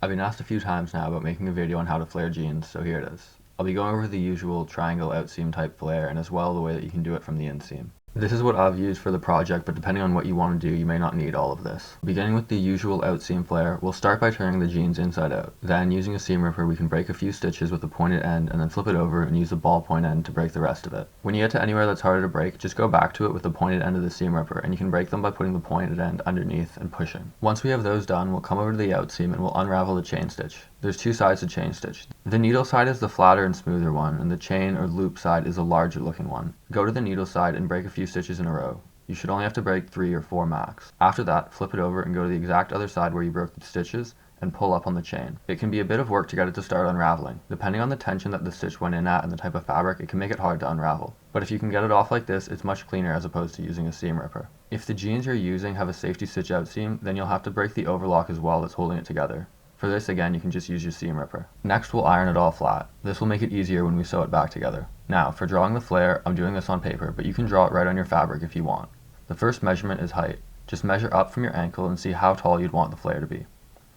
I've been asked a few times now about making a video on how to flare jeans, so here it is. I'll be going over the usual triangle outseam type flare and as well the way that you can do it from the inseam. This is what I've used for the project, but depending on what you want to do, you may not need all of this. Beginning with the usual outseam flare, we'll start by turning the jeans inside out. Then, using a seam ripper, we can break a few stitches with the pointed end and then flip it over and use the ballpoint end to break the rest of it. When you get to anywhere that's harder to break, just go back to it with the pointed end of the seam ripper, and you can break them by putting the pointed end underneath and pushing. Once we have those done, we'll come over to the outseam and we'll unravel the chain stitch. There's two sides to chain stitch. The needle side is the flatter and smoother one, and the chain or loop side is the larger looking one. Go to the needle side and break a few stitches in a row. You should only have to break 3 or 4 max. After that, flip it over and go to the exact other side where you broke the stitches and pull up on the chain. It can be a bit of work to get it to start unraveling. Depending on the tension that the stitch went in at and the type of fabric, it can make it hard to unravel. But if you can get it off like this, it's much cleaner as opposed to using a seam ripper. If the jeans you're using have a safety stitch outseam, then you'll have to break the overlock as well that's holding it together. For this, again, you can just use your seam ripper. Next, we'll iron it all flat. This will make it easier when we sew it back together. Now, for drawing the flare, I'm doing this on paper, but you can draw it right on your fabric if you want. The first measurement is height. Just measure up from your ankle and see how tall you'd want the flare to be.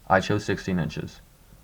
I chose 16 inches.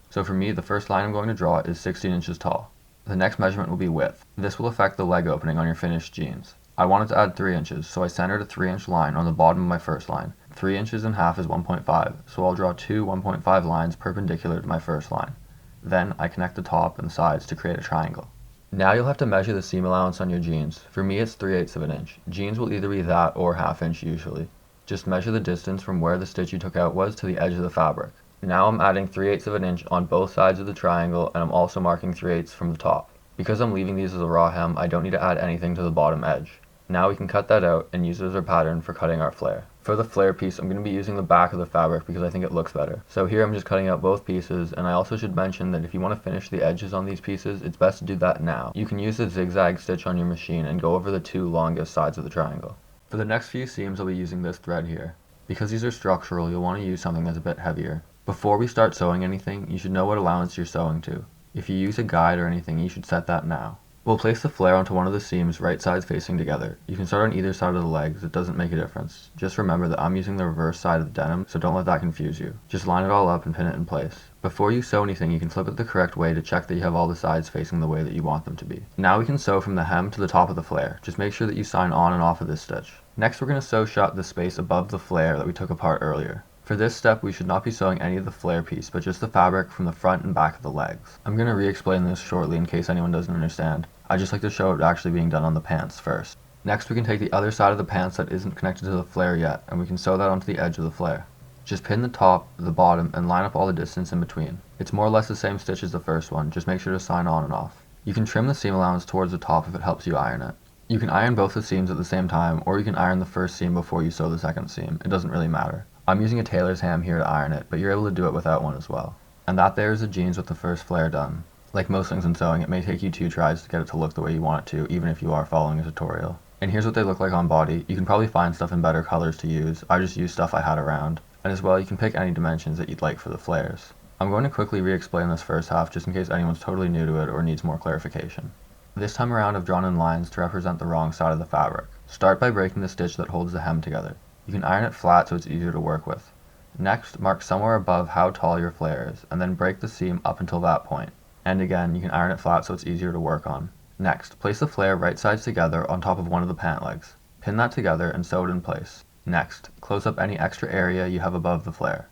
So for me, the first line I'm going to draw is 16 inches tall. The next measurement will be width. This will affect the leg opening on your finished jeans. I wanted to add 3 inches, so I centered a 3-inch line on the bottom of my first line. 3 inches and a half is 1.5, so I'll draw two 1.5 lines perpendicular to my first line. Then I connect the top and sides to create a triangle. Now you'll have to measure the seam allowance on your jeans. For me, it's 3/8 of an inch. Jeans will either be that or 1/2 inch usually. Just measure the distance from where the stitch you took out was to the edge of the fabric. Now I'm adding 3/8 of an inch on both sides of the triangle, and I'm also marking 3/8 from the top. Because I'm leaving these as a raw hem, I don't need to add anything to the bottom edge. Now we can cut that out and use it as our pattern for cutting our flare. For the flare piece, I'm going to be using the back of the fabric because I think it looks better. So here I'm just cutting out both pieces, and I also should mention that if you want to finish the edges on these pieces, it's best to do that now. You can use the zigzag stitch on your machine and go over the two longest sides of the triangle. For the next few seams, I'll be using this thread here. Because these are structural, you'll want to use something that's a bit heavier. Before we start sewing anything, you should know what allowance you're sewing to. If you use a guide or anything, you should set that now. We'll place the flare onto one of the seams, right sides facing together. You can start on either side of the legs, it doesn't make a difference. Just remember that I'm using the reverse side of the denim, so don't let that confuse you. Just line it all up and pin it in place. Before you sew anything, you can flip it the correct way to check that you have all the sides facing the way that you want them to be. Now we can sew from the hem to the top of the flare. Just make sure that you sign on and off of this stitch. Next, we're going to sew shut the space above the flare that we took apart earlier. For this step, we should not be sewing any of the flare piece, but just the fabric from the front and back of the legs. I'm going to re-explain this shortly in case anyone doesn't understand. I just like to show it actually being done on the pants first. Next, we can take the other side of the pants that isn't connected to the flare yet, and we can sew that onto the edge of the flare. Just pin the top, the bottom, and line up all the distance in between. It's more or less the same stitch as the first one, just make sure to sign on and off. You can trim the seam allowance towards the top if it helps you iron it. You can iron both the seams at the same time, or you can iron the first seam before you sew the second seam. It doesn't really matter. I'm using a tailor's ham here to iron it, but you're able to do it without one as well. And that there is the jeans with the first flare done. Like most things in sewing, it may take you 2 tries to get it to look the way you want it to, even if you are following a tutorial. And here's what they look like on body. You can probably find stuff in better colors to use. I just used stuff I had around. And as well, you can pick any dimensions that you'd like for the flares. I'm going to quickly re-explain this first half just in case anyone's totally new to it or needs more clarification. This time around I've drawn in lines to represent the wrong side of the fabric. Start by breaking the stitch that holds the hem together. You can iron it flat so it's easier to work with. Next, mark somewhere above how tall your flare is, and then break the seam up until that point. And again, you can iron it flat so it's easier to work on. Next, place the flare right sides together on top of one of the pant legs. Pin that together and sew it in place. Next, close up any extra area you have above the flare.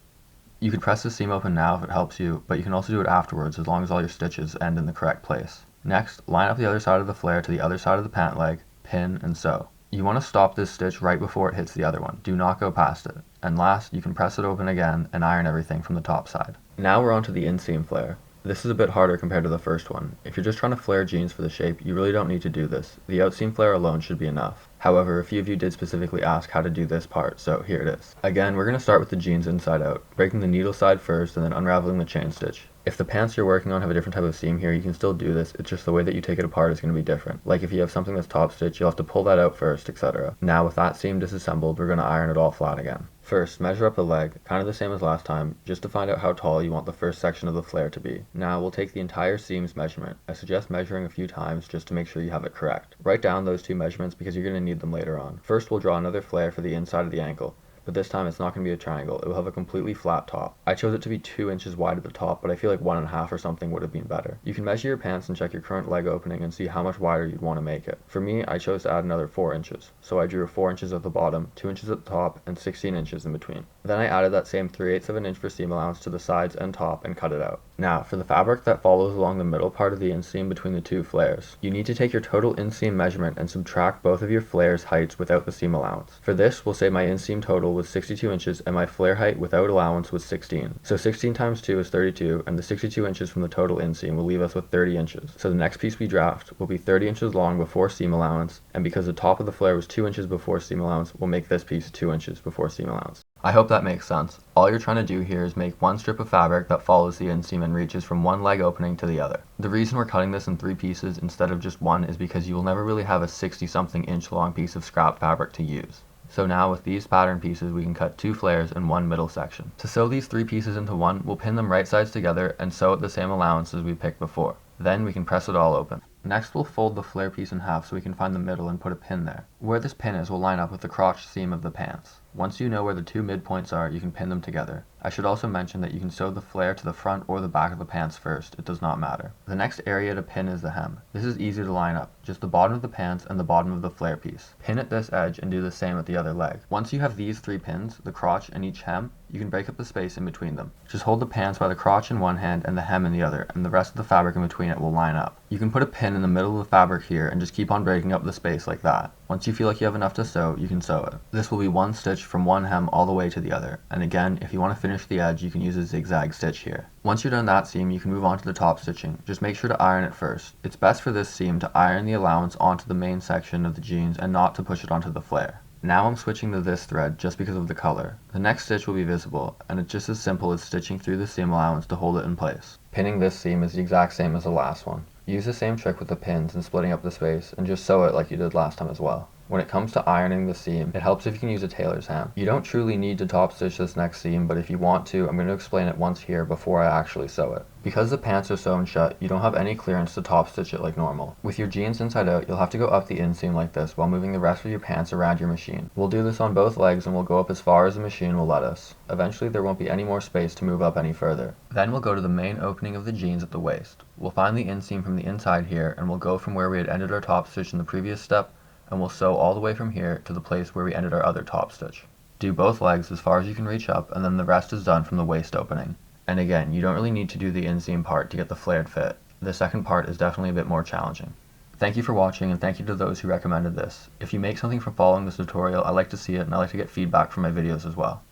You can press the seam open now if it helps you, but you can also do it afterwards as long as all your stitches end in the correct place. Next, line up the other side of the flare to the other side of the pant leg, pin, and sew. You want to stop this stitch right before it hits the other one. Do not go past it. And last, you can press it open again and iron everything from the top side. Now we're on to the inseam flare. This is a bit harder compared to the first one. If you're just trying to flare jeans for the shape, you really don't need to do this. The outseam flare alone should be enough. However, a few of you did specifically ask how to do this part, so here it is. Again, we're going to start with the jeans inside out, breaking the needle side first and then unraveling the chain stitch. If the pants you're working on have a different type of seam here, you can still do this, it's just the way that you take it apart is going to be different. Like if you have something that's top stitch, you'll have to pull that out first, etc. Now with that seam disassembled, we're going to iron it all flat again. First, measure up the leg, kind of the same as last time, just to find out how tall you want the first section of the flare to be. Now we'll take the entire seam's measurement. I suggest measuring a few times just to make sure you have it correct. Write down those two measurements because you're going to need them later on. First we'll draw another flare for the inside of the ankle. but this time it's not going to be a triangle. It will have a completely flat top. I chose it to be 2 inches wide at the top, but I feel like 1.5 or something would have been better. You can measure your pants and check your current leg opening and see how much wider you'd want to make it. For me, I chose to add another 4 inches, so I drew 4 inches at the bottom, 2 inches at the top, and 16 inches in between. Then I added that same 3/8 of an inch for seam allowance to the sides and top and cut it out. Now, for the fabric that follows along the middle part of the inseam between the two flares, you need to take your total inseam measurement and subtract both of your flares' heights without the seam allowance. For this, we'll say my inseam total was 62 inches and my flare height without allowance was 16. So 16 times 2 is 32, and the 62 inches from the total inseam will leave us with 30 inches. So the next piece we draft will be 30 inches long before seam allowance, and because the top of the flare was 2 inches before seam allowance, we'll make this piece 2 inches before seam allowance. I hope that makes sense. All you're trying to do here is make one strip of fabric that follows the inseam and reaches from one leg opening to the other. The reason we're cutting this in 3 pieces instead of just one is because you will never really have a 60-something inch long piece of scrap fabric to use. So now with these pattern pieces we can cut 2 flares and 1 middle section. To sew these 3 pieces into one, we'll pin them right sides together and sew at the same allowance as we picked before. Then we can press it all open. Next we'll fold the flare piece in half so we can find the middle and put a pin there. Where this pin is will line up with the crotch seam of the pants. Once you know where the 2 midpoints are, you can pin them together. I should also mention that you can sew the flare to the front or the back of the pants first, it does not matter. The next area to pin is the hem. This is easy to line up, just the bottom of the pants and the bottom of the flare piece. Pin at this edge and do the same at the other leg. Once you have these 3 pins, the crotch and each hem, you can break up the space in between them. Just hold the pants by the crotch in one hand and the hem in the other, and the rest of the fabric in between it will line up. You can put a pin in the middle of the fabric here and just keep on breaking up the space like that. Once you feel like you have enough to sew, you can sew it. This will be one stitch from one hem all the way to the other, and again, if you want to finish the edge, you can use a zigzag stitch here. Once you're done that seam, you can move on to the top stitching. Just make sure to iron it first. It's best for this seam to iron the allowance onto the main section of the jeans and not to push it onto the flare. Now I'm switching to this thread just because of the color. The next stitch will be visible, and it's just as simple as stitching through the seam allowance to hold it in place. Pinning this seam is the exact same as the last one. Use the same trick with the pins and splitting up the space, and just sew it like you did last time as well. When it comes to ironing the seam, it helps if you can use a tailor's ham. You don't truly need to top stitch this next seam, but if you want to, I'm going to explain it once here before I actually sew it. Because the pants are sewn shut, you don't have any clearance to top stitch it like normal. With your jeans inside out, you'll have to go up the inseam like this while moving the rest of your pants around your machine. We'll do this on both legs and we'll go up as far as the machine will let us. Eventually there won't be any more space to move up any further. Then we'll go to the main opening of the jeans at the waist. We'll find the inseam from the inside here, and we'll go from where we had ended our top stitch in the previous step, and we'll sew all the way from here to the place where we ended our other top stitch. Do both legs as far as you can reach up, and then the rest is done from the waist opening. And again, you don't really need to do the inseam part to get the flared fit. The second part is definitely a bit more challenging. Thank you for watching, and thank you to those who recommended this. If you make something from following this tutorial, I like to see it, and I like to get feedback from my videos as well.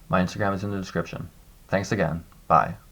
My Instagram is in the description. Thanks again. Bye.